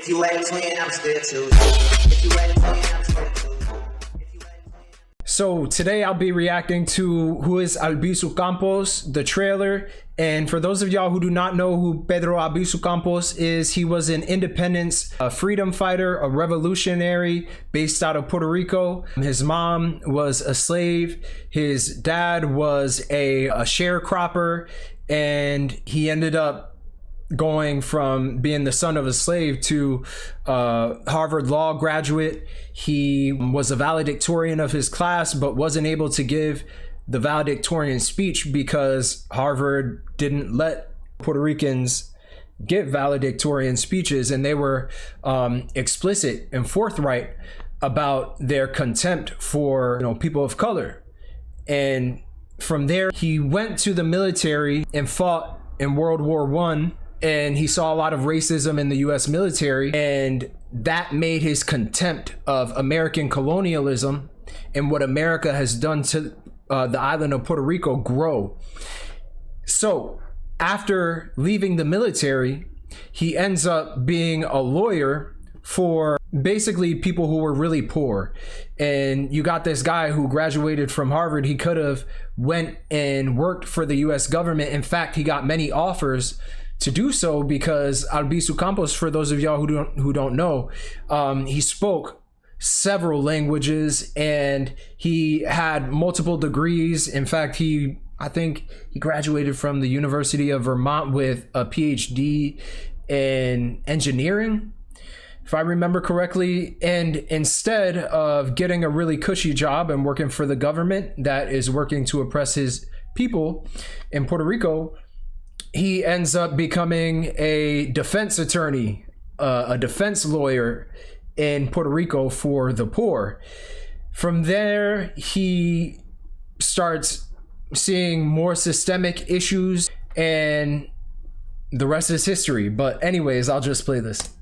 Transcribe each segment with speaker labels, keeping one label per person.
Speaker 1: If you ain't twin, I'm still two. If you ain't twin, I'm still two.
Speaker 2: So today I'll be reacting to who is Albizu Campos, the trailer. And for those of y'all who do not know who Pedro Albizu Campos is, he was an independence, a freedom fighter, a revolutionary based out of Puerto Rico. His mom was a slave. His dad was a sharecropper, and he ended up going from being the son of a slave to Harvard law graduate. He was a valedictorian of his class, but wasn't able to give the valedictorian speech because Harvard didn't let Puerto Ricans give valedictorian speeches, and they were explicit and forthright about their contempt for, people of color. And from there, he went to the military and fought in World War I. And he saw a lot of racism in the US military, and that made his contempt of American colonialism and what America has done to the island of Puerto Rico grow. So after leaving the military, he ends up being a lawyer for basically people who were really poor. And you got this guy who graduated from Harvard. He could have went and worked for the US government. In fact, he got many offers to do so because Albizu Campos, for those of y'all who don't know, he spoke several languages and he had multiple degrees. In fact, I think he graduated from the University of Vermont with a PhD in engineering, if I remember correctly. And instead of getting a really cushy job and working for the government that is working to oppress his people in Puerto Rico, he ends up becoming a defense attorney, a defense lawyer in Puerto Rico for the poor. From there, he starts seeing more systemic issues, and the rest is history. But anyways, I'll just play this.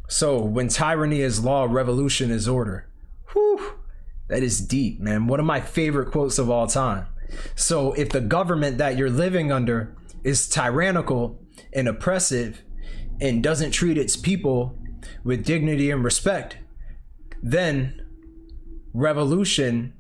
Speaker 2: So, when tyranny is law, revolution is order. Whew, that is deep, man. One of my favorite quotes of all time. So if the government that you're living under is tyrannical and oppressive and doesn't treat its people with dignity and respect, then revolution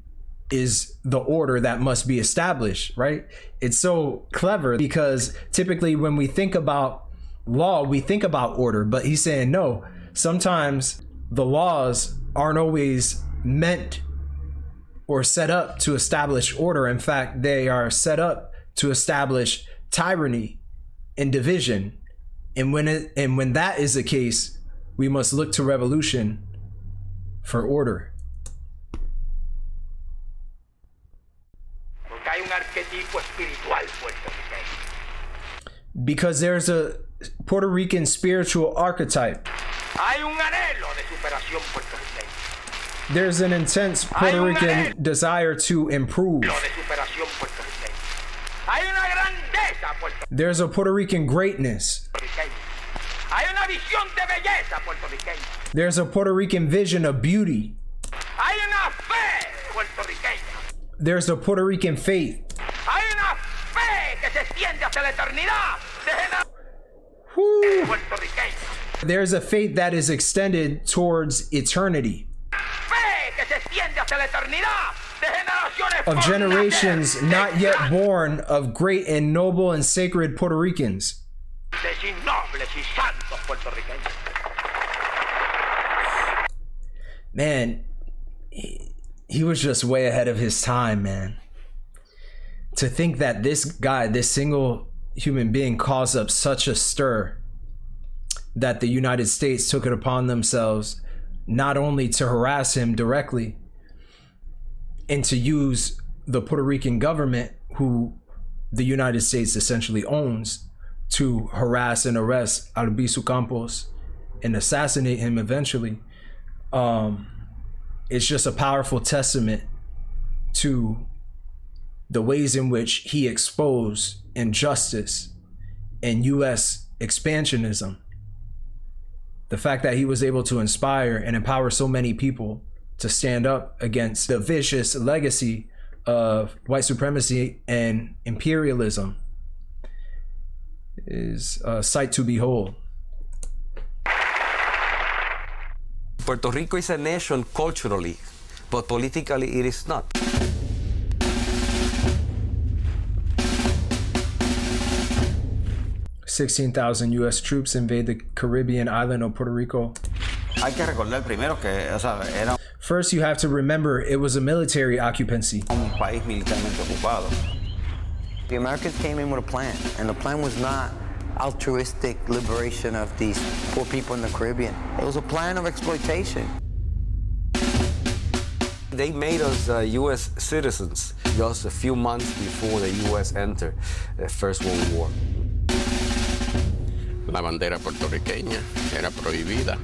Speaker 2: is the order that must be established, right? It's so clever because typically when we think about law, we think about order, but he's saying no, sometimes the laws aren't always meant or set up to establish order. In fact, they are set up to establish tyranny and division. And when that is the case, we must look to revolution for order. Because there's a Puerto Rican spiritual archetype. There's an intense Puerto Rican desire to improve. There's a Puerto Rican greatness. There's a Puerto Rican vision of beauty. There's a Puerto Rican faith. Whew. There's a faith that is extended towards eternity. Of generations not yet born of great and noble and sacred Puerto Ricans. Man, he was just way ahead of his time, man. To think that this guy, this single human being, caused up such a stir that the United States took it upon themselves not only to harass him directly and to use the Puerto Rican government, who the United States essentially owns, to harass and arrest Albizu Campos and assassinate him eventually. It's just a powerful testament to the ways in which he exposed injustice and US expansionism. The fact that he was able to inspire and empower so many people to stand up against the vicious legacy of white supremacy and imperialism is a sight to behold.
Speaker 3: Puerto Rico is a nation culturally, but politically it is not.
Speaker 2: $16,000 U.S. troops invade the Caribbean island of Puerto Rico.
Speaker 4: Hay que recordar primero que, o sea, era
Speaker 2: First, you have to remember it was a military occupancy.
Speaker 4: un país militarmente ocupado.
Speaker 5: The Americans came in with a plan, and the plan was not altruistic liberation of these poor people in the Caribbean. It was a plan of exploitation.
Speaker 3: They made us U.S. citizens just a few months before the U.S. entered the First World War.
Speaker 6: La bandera puertorriqueña era prohibida.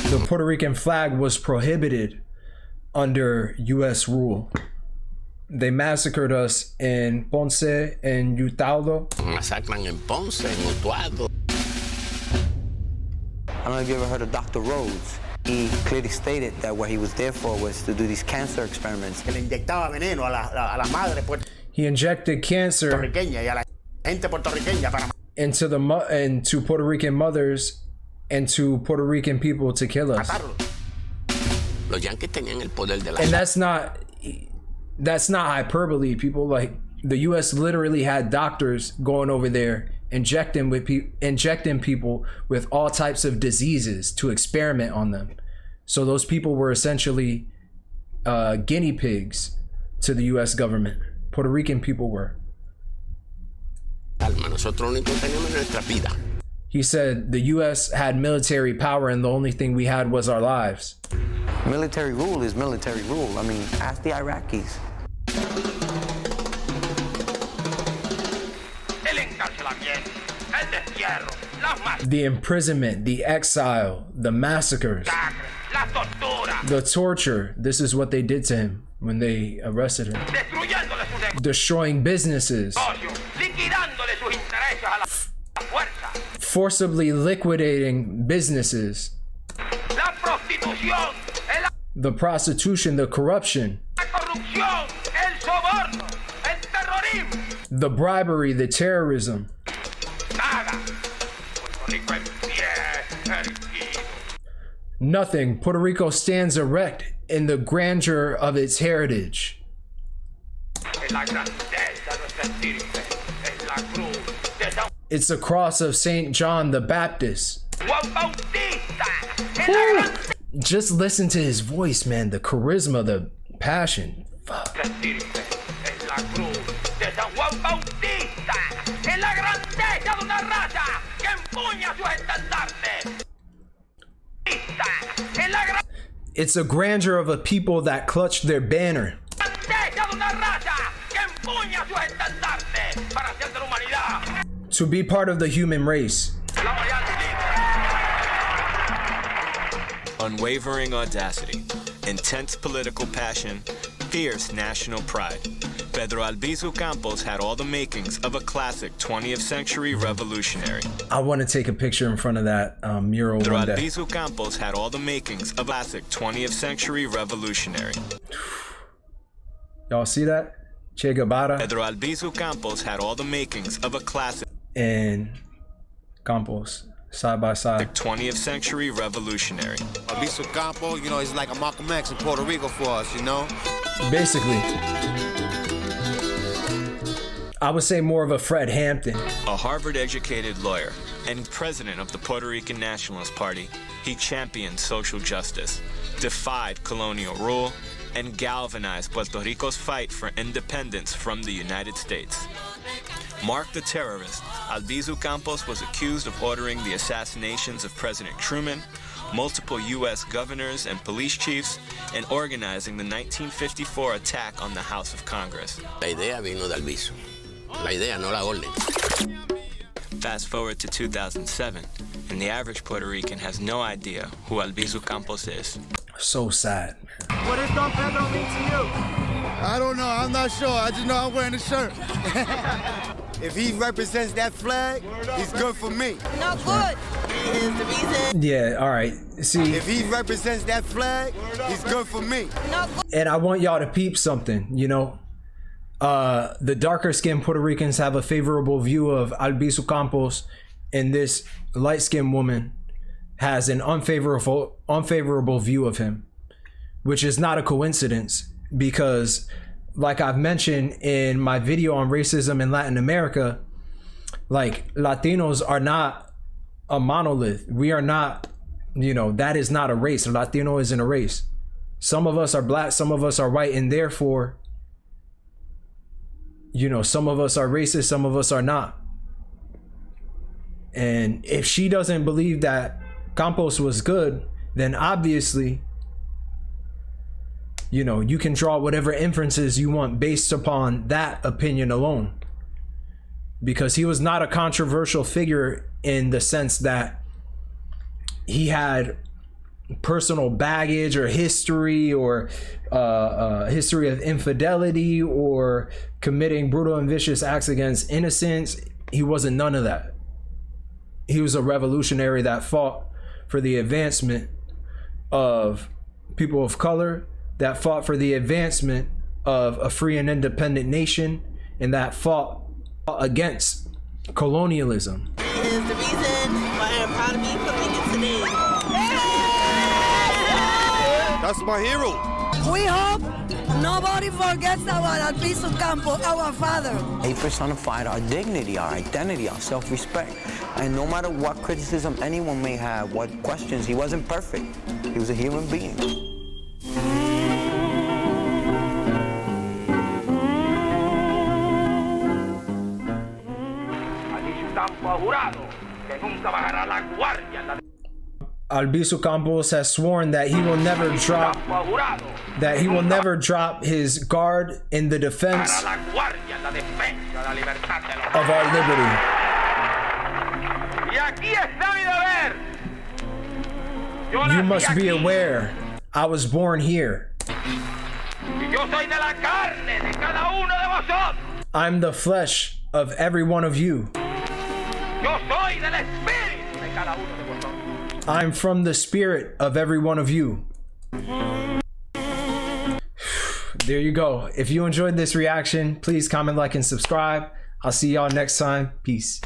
Speaker 2: The Puerto Rican flag was prohibited under U.S. rule. They massacred us in Ponce and Utuado.
Speaker 6: Masacran en Ponce, en Utuado.
Speaker 5: I don't know if you ever heard of Dr. Rhodes. He clearly stated that what he was there for was to do these cancer experiments.
Speaker 7: Que le inyectaba veneno a la madre
Speaker 2: He injected cancer
Speaker 7: puertorriqueña y a la gente puertorriqueña para
Speaker 2: into Puerto Rican mothers and to Puerto Rican people to kill us.
Speaker 7: matarlo.
Speaker 6: Los yanquis tenían el poder de la
Speaker 2: And that's not hyperbole. People, like, the U.S. literally had doctors going over there injecting people with all types of diseases to experiment on them. So those people were essentially guinea pigs to the U.S. government. Puerto Rican people were.
Speaker 6: alma. Nosotros lo único que teníamos era nuestra vida.
Speaker 2: He said the U.S. had military power and the only thing we had was our lives.
Speaker 5: Military rule is military rule. I mean, ask the Iraqis.
Speaker 7: El encarcelamiento, el destierro, las
Speaker 2: The imprisonment, the exile, the massacres,
Speaker 7: masacres, la tortura,
Speaker 2: the torture. This is what they did to him when they arrested him.
Speaker 7: destruyéndole sus
Speaker 2: Destroying businesses,
Speaker 7: negocios, liquidándole sus intereses a la fuerza,
Speaker 2: forcibly liquidating businesses,
Speaker 7: la prostitución,
Speaker 2: the prostitution, the corruption,
Speaker 7: la corrupción, el soborno, el terrorismo.
Speaker 2: the bribery, the terrorism.
Speaker 7: Nada. Puerto Rico en pie, erguido.
Speaker 2: Nothing. Puerto Rico stands erect in the grandeur of its heritage.
Speaker 7: Es la grandeza de nuestra estirpe, es la cruz de San
Speaker 2: It's the cross of St. John the Baptist.
Speaker 7: Juan Bautista, es la grandeza
Speaker 2: Just listen to his voice, man. The charisma, the passion. Fuck.
Speaker 7: de estirpe, es la cruz de San Juan Bautista, es la grandeza de una raza que empuña sus estandartes. Es la grandeza
Speaker 2: It's the grandeur of a people that clutched their banner.
Speaker 7: de una raza que empuña sus estandartes para hacer de la humanidad
Speaker 2: To be part of the human race.
Speaker 7: la mayor
Speaker 8: Unwavering audacity, intense political passion, fierce national pride. Pedro Albizu Campos had all the makings of a classic 20th century revolutionary.
Speaker 2: I want to take a picture in front of that mural
Speaker 8: Pedro
Speaker 2: one day.
Speaker 8: Albizu Campos had all the makings of a classic 20th century revolutionary.
Speaker 2: Y'all see that? Che Guevara
Speaker 8: Pedro Albizu Campos had all the makings of a classic
Speaker 2: and Campos side by side.
Speaker 8: 20th century revolutionary.
Speaker 9: Albizu Campos, you know, he's like a Malcolm X in Puerto Rico for us, you know?
Speaker 2: Basically, I would say more of a Fred Hampton.
Speaker 8: A Harvard-educated lawyer and president of the Puerto Rican Nationalist Party, he championed social justice, defied colonial rule, and galvanized Puerto Rico's fight for independence from the United States. Mark the terrorist, Albizu Campos was accused of ordering the assassinations of President Truman, multiple U.S. governors and police chiefs, and organizing the 1954 attack on the House of Congress.
Speaker 6: La idea vino de Albizu. La idea, no la orden.
Speaker 8: Fast forward to 2007, and the average Puerto Rican has no idea who Albizu Campos is.
Speaker 2: So sad.
Speaker 7: What does Don Pedro mean to you?
Speaker 9: I don't know. I'm not sure. I just know I'm wearing a shirt. If he represents that flag, he's good for me.
Speaker 10: Not good. It is the reason.
Speaker 2: Yeah, all right. See,
Speaker 9: If he represents that flag, he's good for me.
Speaker 10: Not good.
Speaker 2: and I want y'all to peep something, you know. The darker skinned Puerto Ricans have a favorable view of Albizu Campos, and this light skinned woman has an unfavorable view of him, which is not a coincidence because, like I've mentioned in my video on racism in Latin America, like Latinos are not a monolith. We are not, that is not a race. A Latino isn't a race. Some of us are black, some of us are white, and therefore, some of us are racist, some of us are not. And if she doesn't believe that Campos was good, then obviously, you can draw whatever inferences you want based upon that opinion alone. Because he was not a controversial figure in the sense that he had personal baggage or history or history of infidelity or committing brutal and vicious acts against innocents. He wasn't none of that. He was a revolutionary that fought for the advancement of people of color, that fought for the advancement of a free and independent nation, and that fought against colonialism.
Speaker 10: It is the reason why I'm proud to be Puerto Rican today.
Speaker 9: That's my hero.
Speaker 10: We hope nobody forgets our Albizu Campos, our father.
Speaker 5: He personified our dignity, our identity, our self-respect. And no matter what criticism anyone may have, what questions, he wasn't perfect. He was a human being.
Speaker 2: Albizu Campos has sworn that he will never drop his guard in the defense of our liberty. You must be aware, I was born here. I'm the flesh of every one of you. I'm from the spirit of every one of you. There you go. If you enjoyed this reaction, please comment, like, and subscribe. I'll see y'all next time. Peace.